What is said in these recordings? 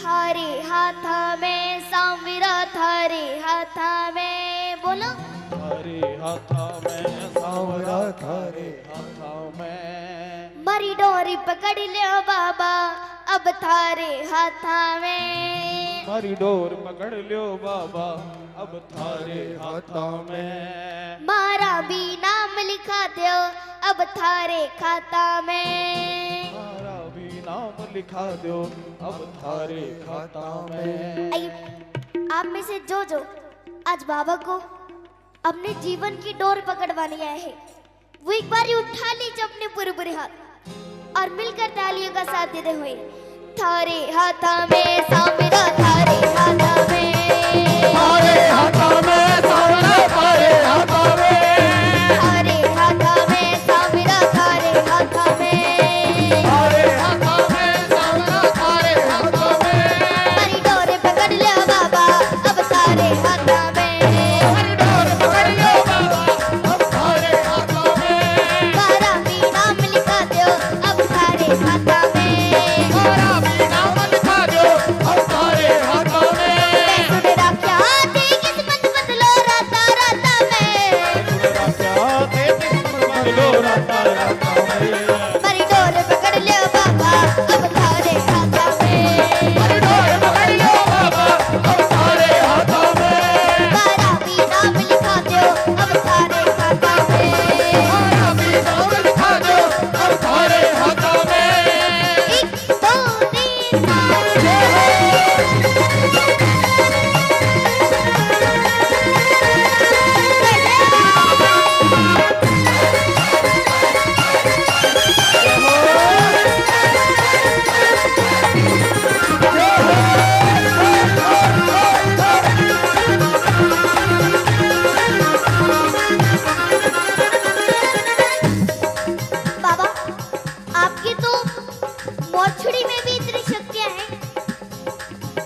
थारे हाथ में सांवरा, थारे हाथ में बोलो, थारे हाथ में सांवरा, थारे हाथ में मरी डोरी पकड़ लियो बाबा अब थारे हाथ में, मारी डोर पकड़ लियो बाबा अब थारे हाथ में, मारा भी नाम लिखा दो अब थारे खाता में, मारा भी नाम लिखा दो अब थारे खाता में। आइए आप में से जो आज बाबा को अपने जीवन की डोर पकड़वाने आए हैं, वो एक बार उठा लीजिए अपने पूरे पूरे हाथ और मिलकर तालियों का साथ देते हुए, थारे हाथ में सांवरा, थारे हाथ में, थारे हाथ में सांवरा, थारे हाथ में, थारे हाथ में सांवरा, थारे हाथ में, थारे हाथ में सांवरा, थारे हाथ में, हरी डोर पकड़ लिया बाबा अब थारे हाथ में, हरी डोर पकड़ लियो बाबा अब थारे हाथ में, मारा भी नाम लिखा दो अब थारे हाथ में, मारा भी नाम लिखा दो अब थारे हाथ में, सुन रखा दे किस्मत बदलो राता राता में, क्या दे किस्मत बदलो राता राता में, हरी डोर पकड़ लियो बाबा अब थारे हाथ में, हरी डोर पकड़ लियो बाबा अब थारे हाथ में, मारा भी नाम लिखा दो अब थारे हाथ में, मारा भी नाम लिखा दो अब थारे हाथ में। 1 2 3 4 बाबा आपकी तो मोछड़ी में भी इतनी शक्तियां हैं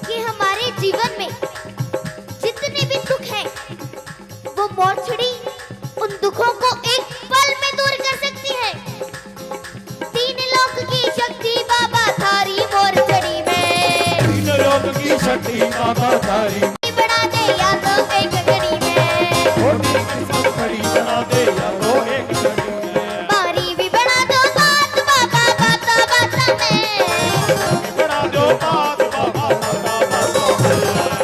कि हमारे जीवन में जितने भी दुख हैं वो मोछड़ी उन दुखों को एक पल में दूर कर सकती है। 3 लोक की शक्ति बाबा थारी मोरछड़ी में, तीन लोक की शक्ति बाबा थारी, बना दे या तो एक घड़ी में, छोटी किस्मत बड़ी बना दे या तो एक घड़ी में, बारी भी बना दो बात बाबा बाता बाता में, बना दो बात बाबा बाबा बाबा में,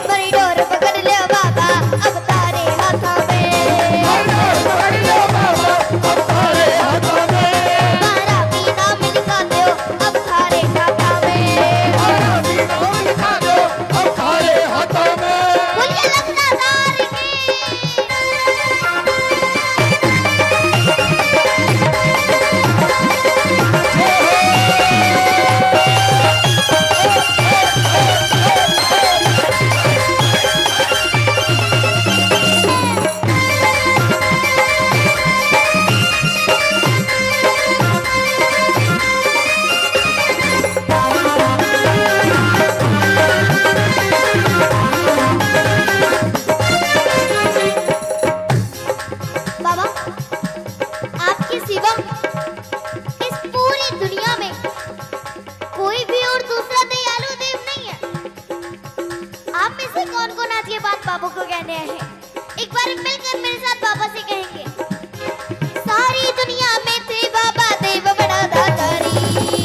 बड़ी डोर पकड़ लियो बाबा अब तारे हाथ में, हरी डोर पकड़ लियो बाबा अब थारे हाथ में, मारा भी नाम लिखा दो अब थारे खाता में, मारा भी नाम लिखा दो अब थारे हाथ में। बोलिए लखना दार की बाबा आपके सिवा इस पूरी दुनिया में कोई भी और दूसरा दयालु देव नहीं है। आप में से कौन कौन आज ये बात बाबू को कहने आए हैं? एक बार मिलकर मेरे साथ बाबा से कहेंगे, सारी दुनिया में थे बाबा देव बड़ा दातारी,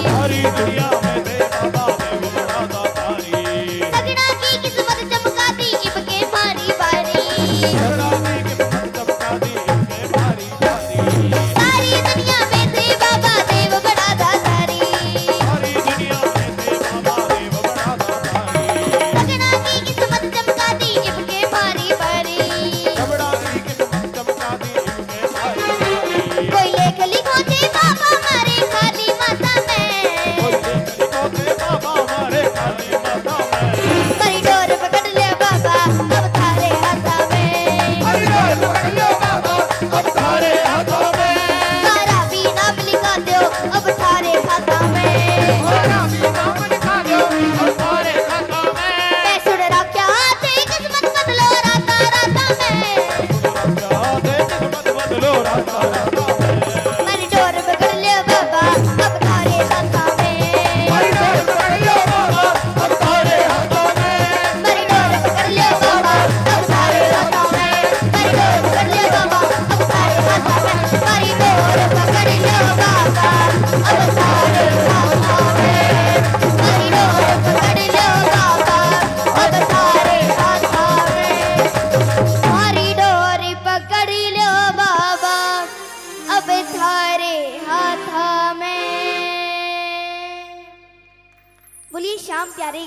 सारी दुनिया में दे बाबा देव बड़ा दातारी, सगड़ा की किस्मत चमका दी इबके मारी बारी, झगड़ा की किस्मत चमका दी इनके बारी बारी, सारी दुनिया में थे बाबा देव बड़ा दातारी, सारी दुनिया में दे बाबा देव बड़ा दातारी, सगड़ा की किस्मत चमका दी इबके मारी बारी, झगड़ा की किस्मत चमका दी ये शाम प्यारे